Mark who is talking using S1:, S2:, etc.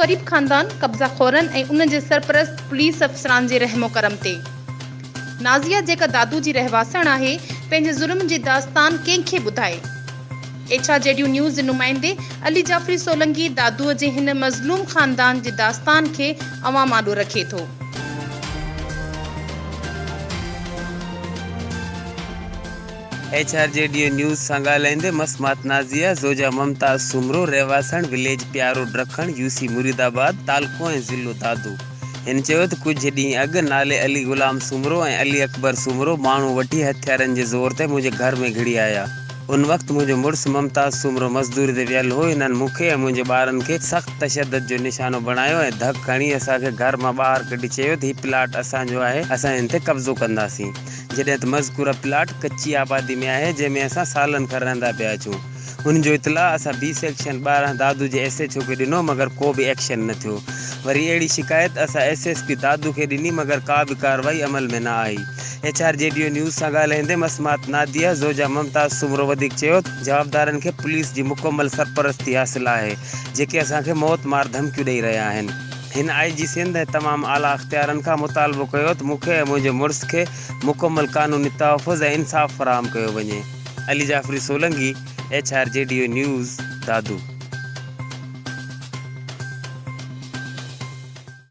S1: फरीब ख़ानदान कब्ज़ा खोरन ऐं उन जे सरपरस्त पुलिस अफ़सरान जे रहमो करम ते। नाज़िया जेका दादू जी रहवासण आहे, पंहिंजे ज़ुल्म जी दास्तान कंहिंखे ॿुधाए। HRJDU न्यूज़ जे नुमाइंदे अली जाफ़री सोलंकी दादूअ जे हिन मज़लूम ख़ानदान जी दास्तान खे अवाम आॾो रखे थो।
S2: HRJDU न्यूज़ सां ॻाल्हाईंदे मसमात नाज़िया ज़ोजा मुमताज़ सुमरो रहवासण विलेज प्यारो ड्रखण UC मुरीदाबाद तालको ऐं ज़िलो दादू। हिन चयो त कुझु ॾींहं अॻु नाले अली गुलाम सुमरो ऐं अली अकबर सुमरो माण्हू वठी हथियारनि जे ज़ोर ते मुंहिंजे घर में घिड़ी आया। उन वक़्तु मुंहिंजो मुड़ुसु मुमताज़ सुमरो मज़दूरी ते वियल हो। हिननि मूंखे ऐं मुंहिंजे ॿारनि खे सख़्तु तशदद जो निशानो बणायो ऐं धकु खणी असांखे घर मां ॿाहिरि कढी चयो त हीउ प्लाट असांजो आहे, असां हिन ते कब्ज़ो कंदासीं। जॾहिं त मज़कूरा प्लाट कच्ची आबादी में आहे, जंहिंमें असां सालनि खां रहंदा पिया अचूं। हुन जो इतला असां B सेक्शन 12 दादू जे SHO खे ॾिनो, मगर को बि एक्शन न थियो। वरी अहिड़ी शिकायत असां SSP दादू खे ॾिनी, मगर का बि कार्रवाई अमल में न आई। HRJDU न्यूज़ सां ॻाल्हाईंदे मसमात नादिया ज़ोजा मुमताज़ सुमरो वधीक चयो त जवाबदारनि खे पुलिस जी मुकमल सरपरस्ती हासिल आहे, जेके असांखे मौत मार धमकियूं ॾेई रहिया आहिनि। हिन IG सिंध ऐं तमामु आला अख़्तियारनि खां मुतालबो कयो त मूंखे ऐं मुंहिंजे मुड़ुस खे मुकमल क़ानूनी तहफ़ुज़ ऐं इंसाफ़ फ़राहम कयो वञे। अली जाफ़री सोलंकी HRJDU न्यूज़ दादू।